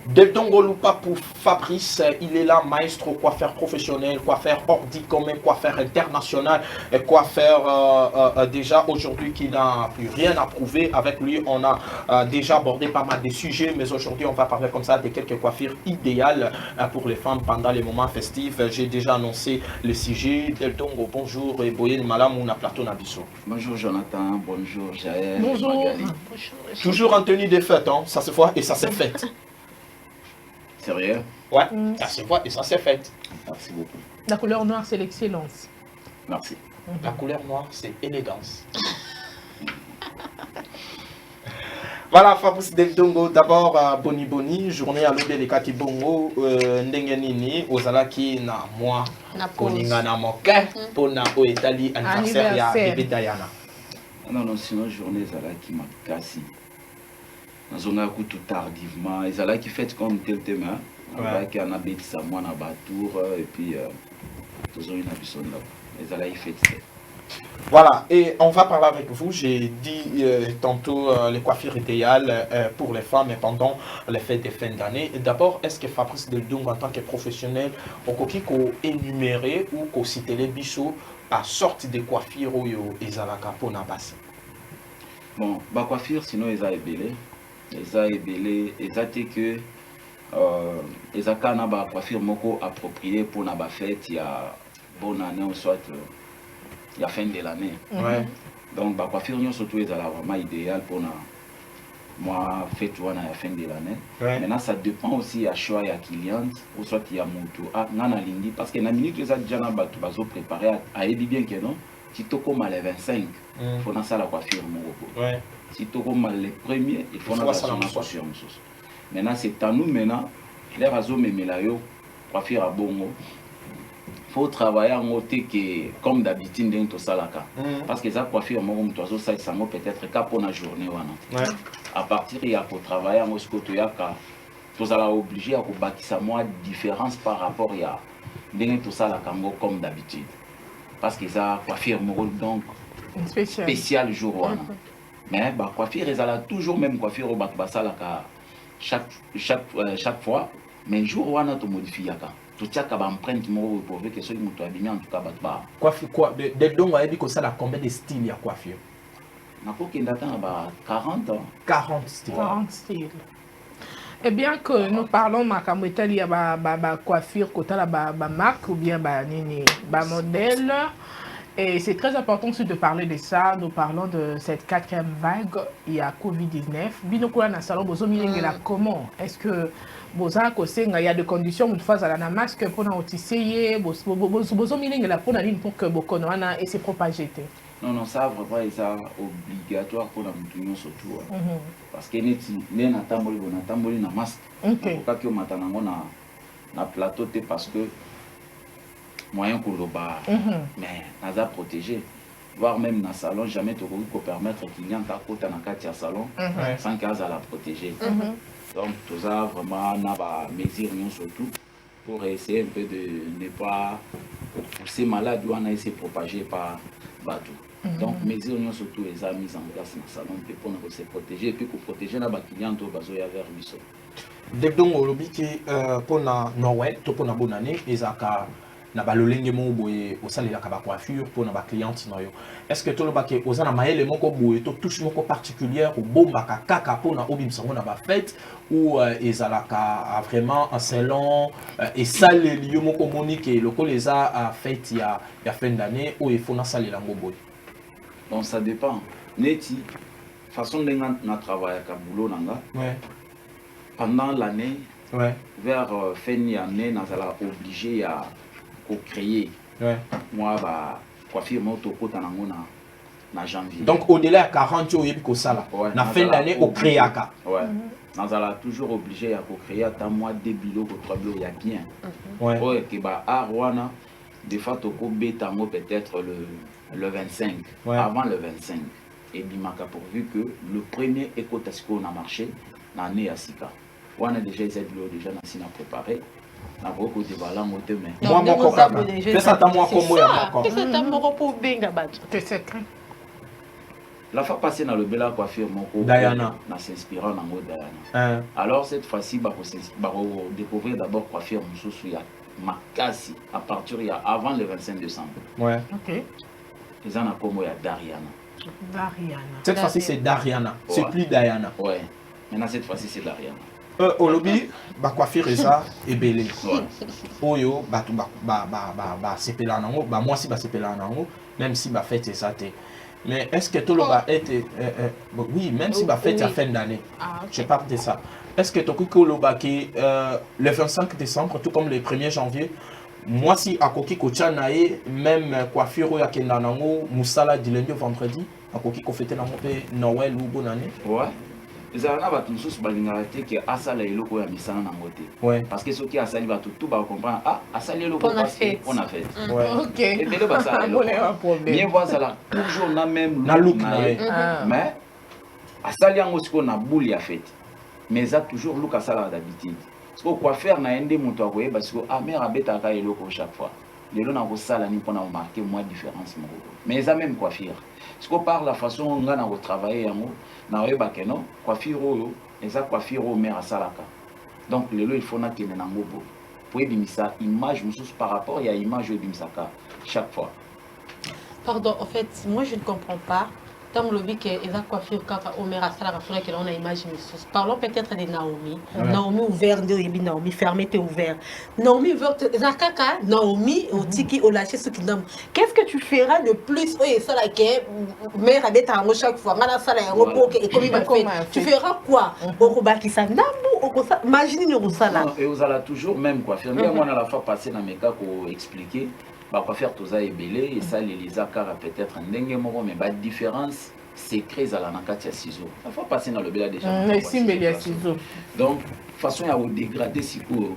Deltongo Lupa pour Fabrice, il est là, maestro, coiffeur professionnel, coiffeur hors dit commun, coiffeur international, et coiffeur déjà aujourd'hui qui n'a plus rien à prouver. Avec lui, on a déjà abordé pas mal de sujets, mais aujourd'hui, on va parler comme ça de quelques coiffures idéales pour les femmes pendant les moments festifs. J'ai déjà annoncé le sujet. Deltongo, bonjour, et Boyen Malam, on a plateau Nabiso. Bonjour Jonathan, bonjour Jaël. Bonjour. Toujours en tenue de fête, hein? Ça se voit et ça s'est fait. Sérieux? Ouais, ça se voit et ça s'est fait. Merci beaucoup. La couleur noire, c'est l'excellence. Merci. La couleur noire, c'est élégance. Voilà, Fabrice Deltongo, d'abord, Boni Boni, journée à l'Ode de Kati Bongo, Ndengenini, Ozalaki na moi, Koninga na moke, Pona o Etali, anniversaire ya bébé Diana. Non, sinon, journée Zalaki m'a cassé. Nous avons tout tardivement, et Zalaki fait comme tel thème, qui en a bêté sa moi na batour, et puis, nous avons une habitude là. Et Zalaki fait. Voilà, et on va parler avec vous. J'ai dit tantôt les coiffures idéales pour les femmes et pendant les fêtes de fin d'année. D'abord, est-ce que Fabrice Deltongo, en tant que professionnel, au coquille qu'on énuméré ou qu'on cite les bichos à sortie de coiffure ou ezalaka pour n'abasser? Bon, ma coiffure, sinon, ils ont ébélé. Ils ont ébélé, ils ont dit que ils ont une coiffure moko appropriée pour la fête. Il y a bonne année ou soit. La fin de l'année. Ouais. Donc, la coiffure, surtout, est vraiment idéale pour moi, fait à la fin de l'année. Ouais. Maintenant, ça dépend aussi à choix et à client, ou soit il y a mon tour. Ah, non, parce que la minute que les gens ont préparé à aider bien que non, si tu comme les 25, il faut ça la coiffure, mon repos. Ouais. Si tu comme les premiers, il faut ça la coiffure. Maintenant, c'est à nous, maintenant, les réseaux me mélaillent, coiffure à bongo. Il faut travailler en côté que, comme d'habitude, dans tout ça là. Parce que ça coiffure, ça peut-être qu'à pour la journée. Ouais. À partir il y a pour travailler en côté, tu allons obligé à bâtir moi différence par rapport à dans tout ça là comme d'habitude. Parce que ça coiffure donc spécial jour. Mais la coiffure, ils ont toujours même coiffure au ça là chaque fois, mais jour on a tout modifié. Tout ça qui a empreinte pour que ce soit habillé en tout cas battre. Coiffure quoi? Deltongo a dit que ça a combien de styles il y a coiffure? On a qu'il attend 40 ans. 40 styles. 40 styles. Et bien que nous parlons de il y a coiffure, côté la marque ou bien modèle. Et c'est très important aussi de parler de ça. Nous parlons de cette quatrième vague. Il y a Covid-19. Binokola na salon bozo milengela comment? Est-ce que boza kosenga il y a des conditions une fois à la masque pour na otiseye bozo milengela pour na ligne pour que bokono ana et se propager? Non, ça vraiment c'est obligatoire pour la mutunyo surtout. Parce que né na tamboli na masque. OK. Pour que o matanango na plateau parce que moyen pour le bar, mais nous avons protégé. Voire même dans le salon, jamais tu peux permettre qu'il y ait un côté dans le salon sans qu'elle la protéger. Donc, tout ça, vraiment, on a mesure surtout pour essayer un peu de ne pas pousser malade ou on a essayé de propager par bateau. Donc, mesure surtout les a mises en place dans le salon pour se protéger et puis pour protéger les clients qui sont vers lui. Deltongo, le but pour Noël, pour la bonne année, ils ont na balolenge mo boye osalela ka ba coiffure pour na ba cliente noyo. Est-ce que tout le baké osana maele moko boye to touche moko particulière ou bomba ka kaka pour na obimsango na ba fête ou ezalaka vraiment un salon et salle lieu moko monique loko les a fête ya fin d'année ou il faut na salela ngo boye? Bon, ça dépend. Neti façon de na travailler ka boulot nanga. Ouais. Pendant l'année, ouais, vers fin d'année, nous allons obligé à créer. Ouais. Moi, coiffure moto kota na janvier. Donc au-delà de 40 jours, il y a ça. Na fin d'année, au créaka. Ouais. Nous allons toujours obligé à créer à mois de bilo ou 3 bilo, il y a bien. Ouais. Ouais, que arwana des fois tu peux peut-être le 25, ouais, avant le 25. Et bimaka pourvu que le premier écotasco a marché l'année à Sika. On a déjà essayé de déjà préparé. Na beaucoup de balans moté mais moi mon coca fais ça ta moi comme moi fais ça ta moi pour benga bato c'est secret La fois passée dans le bel coiffure, Diana. On s'inspirant dans le Diana. Alors cette fois-ci, on découvrir d'abord coiffure Moussouya Makasi à partir avant le 25 décembre. Ouais. Ok. Les gens ont comme Dariana. Dariana. Cette fois-ci, c'est Dariana. C'est Ouais. plus Diana. Ouais. Maintenant, cette fois-ci, c'est Dariana. Au lobby, bah coiffure ça et belé. Ouais. Oyo, bah tout c'est pelé nango, bah moi si bah c'est pelé nango, même si bah fête ça t'es. Mais est-ce que tout le va être oui, même si bah fête à fin d'année. Ah, ok. Je parle de ça. Est-ce que tu as le 25 décembre, tout comme le 1er janvier, moi si à Koki Kochanae, même coiffure ou à Kendanango, Moussala du lundi au vendredi, à Koki Kofete Noël ou bonne année? Ouais. Les Arabes ont tous balingarité que Asala et Loko Yamisana Nangote. Ouais. Parce que ceux qui Asali va tout va comprendre. Ah, Asali et Loko On a fait. On a fait. Ouais. Ok. Et dès le basa, Bon, il y a un problème. bien voir ça là, toujours na même Na look na na ye. ye. Ah. Mais Asali yango siko na boule ya fête. Mais ça toujours look Asala d'habitude. Parce que quoi faire na ende muto akoye parce que ah mère abeta ka eloko chaque fois. Lelo na ko sala ni pona marquer moi différence moko. Mais ça même coiffure. Parce que par la façon on a travailler yango na oyeba que non coiffure oyo eza coiffure o mère asalaka. Donc lelo il faut na kene na ngobo. Pour ebimisa image mususu par rapport à image ebimisaka chaque fois. Pardon, en fait, moi je ne comprends pas. Tant le que les coiffures quand Omer a la coiffure que l'on a image parlons peut-être de Naomi. Naomi ouvert, Naomi fermé, t'es ouvert. Naomi ouvert, Zakaka, Naomi au tiki au lâché ce qui nomme. Qu'est-ce que tu feras de plus? Oui, ça là que mère habite à chaque fois. Ngala ça là et comme il va faire. Tu feras quoi? Au Robaki ça nambu au ça. Imagine nous ça là. Et vous allez toujours même coiffure. Bien moi on a la fois passé dans mes cas pour expliquer. Bah quoi faire tout ça est belé et ça les accords peut-être un dingue moro mais pas de différence secret à la nakati à ciseaux. La fois passer dans le bel déjà. Merci Mélia ciseaux. Donc façon à vous dégrader si pour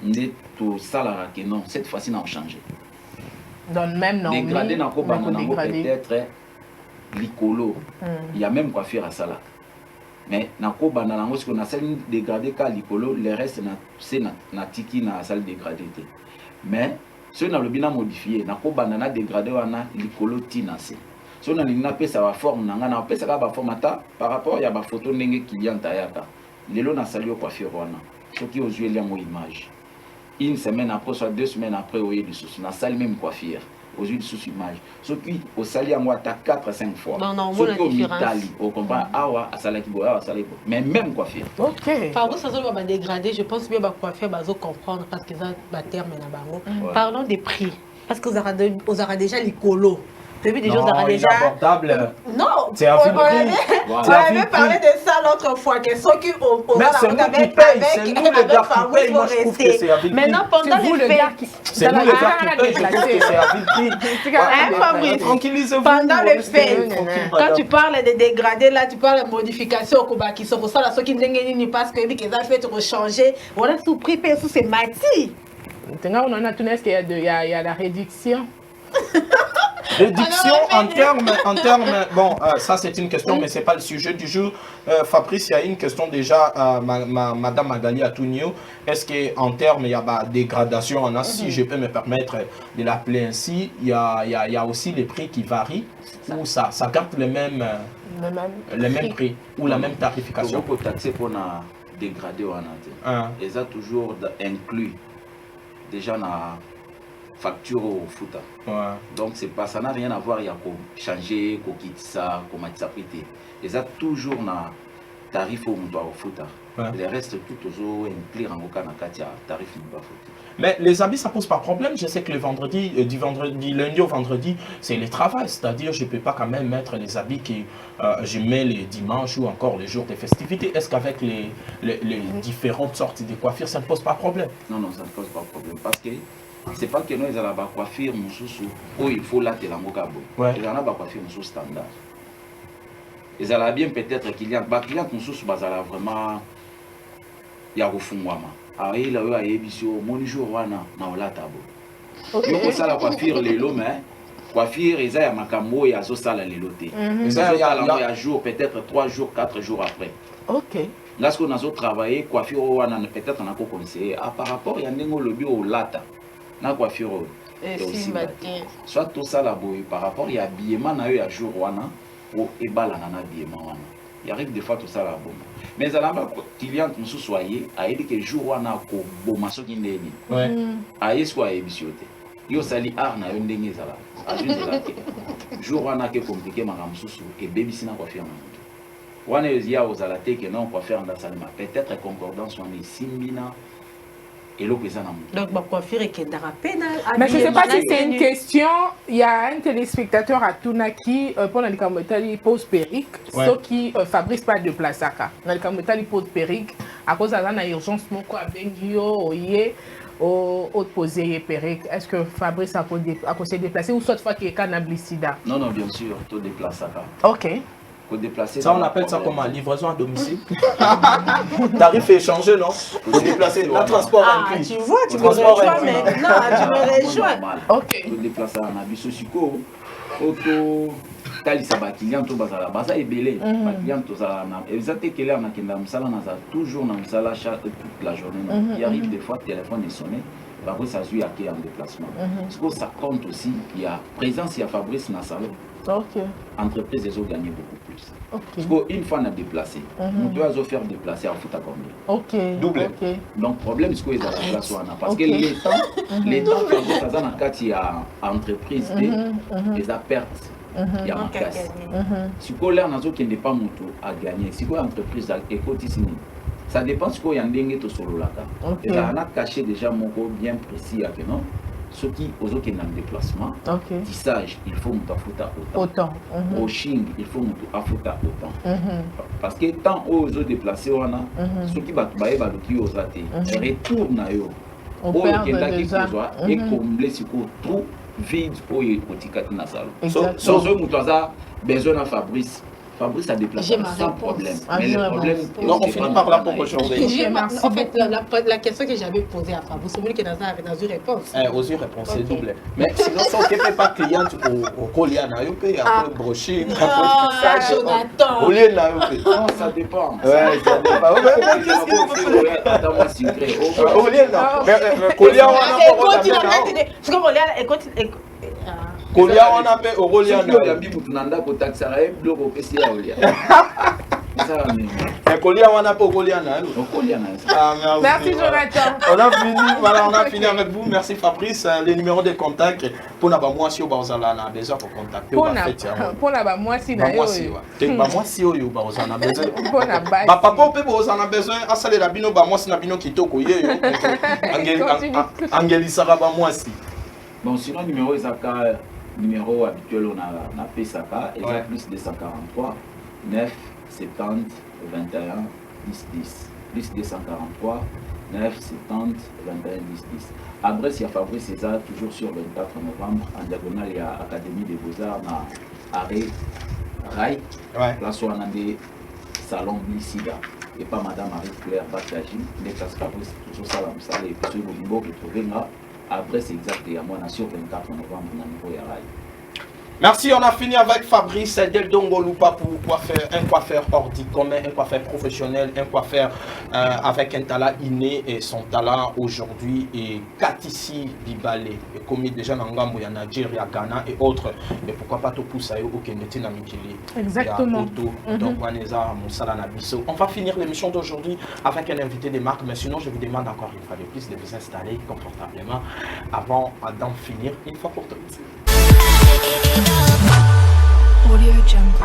n'est tout ça là que non cette fois-ci on a changé. Dans le même nom. Dégradé dans quoi peut-être l'icolo. Il y a même coiffure à ça là. Mais dans quoi banana ce qu'on a salle dégradé car l'icolo le reste c'est na tiki na salle dégradée. Mais si on a le bien modifié, na ko banana dégradé wana likolo tinase. Si on a une apé ça va forme nanga na apé ça va forme par rapport à ba photo ndenge client ayaka. Lelo na sali au coiffure wana. Ce qui aux yeux liant aux images. Une semaine après soit 2 semaines après au yeux du sous na salle même coiffure aux yeux du sous image. Ce qui au sali en ta 4 à 5 fois. Non, ce qui au mitali au comprend awa à sala ki boya sala mais même coiffure. OK. Pardon, ça va dégrader, je pense bien quoi faire bazo comprendre parce que ça va terme na bango. Parlons des prix parce que vous aurez déjà l'écolo. Depuis des jours vous aurez déjà non, c'est un film. On avait parlé de ça l'autre fois que ceux qui mais c'est nous qui payent, c'est nous les gars qui payent. Moi je trouve que c'est un film. Maintenant pendant les fêtes, c'est nous les gars qui payent, je trouve que c'est un film. Tranquillisez-vous. Pendant les fêtes, quand tu parles de dégradés là, tu parles de modification qui sont pour ça là ceux qui n'engagent pas parce que les affaires ont changé, on a tout prix payé sous ces matières. Maintenant on a tout est-ce qu'il y a la réduction. Réduction en termes, bon, ça c'est une question, mais ce n'est pas le sujet du jour. Fabrice, il y a une question déjà, Madame Magali Atunio. Est-ce qu'en termes, il y a dégradation si je peux me permettre de l'appeler ainsi, il y a aussi les prix qui varient, ou ça garde le même prix, ou la même tarification. Pour taxer pour dégrader, et ça toujours inclus déjà dans facture au foot. Donc c'est pas ça n'a rien à voir, il y a changer, quitter ça, comment ça prêter. Et ça toujours na tarif au foot. Le reste tout toujours inclure en aucun cas tarif au foot. Mais les habits, ça pose pas problème. Je sais que le vendredi, du lundi au vendredi, c'est le travail. C'est-à-dire, je ne peux pas quand même mettre les habits que je mets les dimanches ou encore les jours des festivités. Est-ce qu'avec les différentes sortes de coiffures, ça ne pose pas problème? Non, ça ne pose pas problème. Parce que c'est pas que nous, ils ont la coiffure, où il faut la télango-cabo. Ils ont la coiffure standard. Ils ont bien peut-être client. Client, ils ont vraiment. Il y a alors il a eu mon jour wana na olatabo. Yoko sala coiffure lelo mais coiffure eza ya makambo ya zo sala lelo te. Eza ya jour peut-être 3 jours 4 jours après. OK. Lorsqu'on a travaillé coiffure wana peut-être on a conseillé par rapport ya ndengo lobi o lata na coiffure et aussi soit tout ça là boy par rapport ya habillement na yo ya jour wana pour ébalanana bien wana. Il arrive des fois tout ça là bon. Mais à la client nous soyez a dit que jour wana ko boma so kindeni. Ouais. A yeso a ebisiote. Yo sali arna yo ndenge zala. A juste là. Jour wana ke compliqué makamususu et baby sina quoi faire mutu. Wana yozia ozala te que non quoi faire dans salima. Peut-être concordance wana simbina. Donc, ma coiffure est mais je ne sais pas si c'est une question. Il y a un téléspectateur à Tuna qui, pendant le Kamotali, pose périque. Ceux qui Fabrice pas de place à cas. Dans le Kamotali, pose périque. À cause de la urgence, mon quoi, Bengio, Oye, au poser périque. Est-ce que Fabrice a s'est déplacé ou soit fois qu'il est canablicida? Non, non, bien sûr, tout déplace à cas. Ok. Ça, on appelle ça comme livraison à domicile. Tarif échangé, non? Pour déplacer, le transport inclus. Tu vois, tu me rejoins maintenant, tu me rejoins. Ok. Pour déplacer à Nabiso Siko, auto, Talisa Bakilian, tout bazala, baza est belé. Bakilian, tout ça, exactement quelle heure on a Msala, on a toujours dans Msala toute la journée. Il arrive des fois, le téléphone est sonné. Fabrice a joué à qui en déplacement. Parce que ça compte aussi, il y a présence, il y a Fabrice dans le salon. Ok. Entreprise, ils ont gagné beaucoup plus. Okay. Parce qu'une fois on a déplacé, nous devons faire déplacer en foot à combien? Ok. Double. Okay. Donc, problème, c'est qu'ils ont la place. Parce que les temps, quand ça il y a entreprise, ils ont perte. Il y a un casse. Si vous avez un qui n'est pas moto à gagner, si vous avez une entreprise à écouter, ça dépend si vous avez un dengue tout solo là. Et là, on a caché déjà mon corps bien précis à non. Ceux qui ont un déplacement, tissage, il faut monter à autant. Au Ching, il faut monter à autant. Parce que tant aux autres déplacés, ceux qui battent qui aux athées, retournent à eux. Et combler ce trou vide pour les petits nassal. Sans eux, nous avons besoin de Fabrice. Fabrice a déplacé sans problème. Mais le problème, non, on finit par là pour aujourd'hui. En fait, la question que j'avais posée à Fabrice, c'est lui qui est dans une réponse. Aux yeux, réponse, c'est double. Mais sinon, si on ne fait pas cliente au collier, on peut brocher, non, Jonathan. Non, ça dépend. Ouais, ça dépend. Qu'est-ce que vous faites? Attends-moi, secret. Collier, non. Collier, on a pas. Kolia on appelle Aurelia na bibu tunanda ko taxara e bloko pesi ya Aurelia. Ça mais Kolia on appelle Aurelia na. Merci Jonathan. On a fini, voilà, on a fini avec vous. Merci Fabrice. Les numéros de contact pour na ba moi si o bazala na besoin pour contacter pour na ba moi si na yo. Ba moi si yo bazana besoin. Ba papa pe bazana besoin asale la bino ba moi si na bino kitoko ye yo. Angeli sara ba moi si. Bon sinon numéro Isaka numéro habituel on a PSAK et ouais. Plus 243 9 70 21 10 10 plus 243 9 70 21 10 10. Adresse il y a Fabrice César toujours sur 24 novembre en diagonale il y a Académie des Beaux-Arts à Arrêt Rai place où on a des salons Blissida et pas Madame Marie-Claire Bataji mais Fabrice toujours ça la salle et puis le niveau que trouvé là. Après, c'est exact, et à mon assure 24 novembre, on a niveau Yaraï. Merci, on a fini avec Fabrice Del Dongolupa pour un coiffeur hors du commun, un coiffeur professionnel, un coiffeur avec un talent inné et son talent aujourd'hui est Katissi Dibalé, commis déjà dans Ngambo, il y a Nigeria, Ghana et autres. Mais pourquoi pas tout pousser au Keneti Namikili? Exactement. Donc, on va finir l'émission d'aujourd'hui avec un invité de marque, mais sinon, je vous demande encore une fois de plus de vous installer confortablement avant d'en finir une fois pour toutes. Audio Jungle.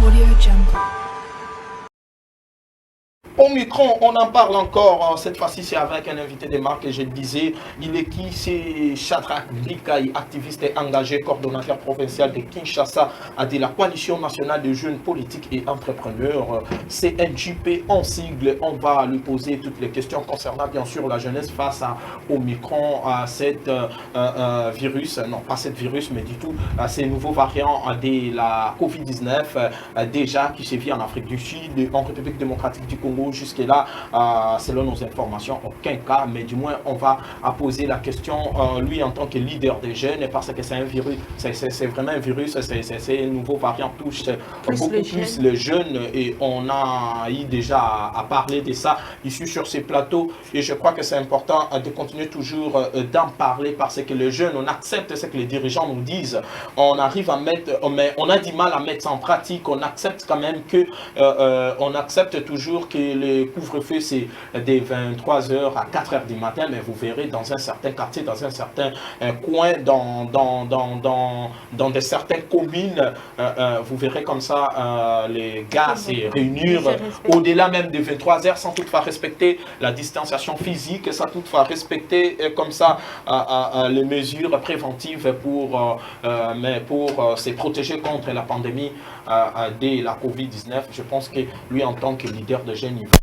Audio Jungle. Omicron, on en parle encore, cette fois-ci c'est avec un invité de marque et je le disais, il est qui? C'est Shadrach Bikaï, activiste et engagé, coordonnateur provincial de Kinshasa, de la Coalition nationale de jeunes politiques et entrepreneurs, CNJP en sigle. On va lui poser toutes les questions concernant bien sûr la jeunesse face à Omicron, à cette virus, non pas cette virus mais du tout, à ces nouveaux variants de la Covid-19 déjà qui sévit en Afrique du Sud, en République démocratique du Congo, nous jusque-là, selon nos informations, aucun cas, mais du moins on va poser la question, lui en tant que leader des jeunes, parce que c'est un virus, c'est vraiment un virus, ces nouveaux variants touchent beaucoup plus les jeunes, et on a eu déjà à parler de ça ici sur ces plateaux, et je crois que c'est important de continuer toujours d'en parler, parce que les jeunes, on accepte ce que les dirigeants nous disent, on arrive à mettre, mais on a du mal à mettre ça en pratique, on accepte quand même que, on accepte toujours que le couvre-feu c'est des 23h à 4h du matin, mais vous verrez dans un certain quartier, dans un certain coin, dans des certaines communes, vous verrez comme ça les gars se réunir au-delà même de 23h sans toutefois respecter la distanciation physique, sans toutefois respecter comme ça les mesures préventives pour se protéger contre la pandémie de la Covid-19. Je pense que lui, en tant que leader de jeunes, il va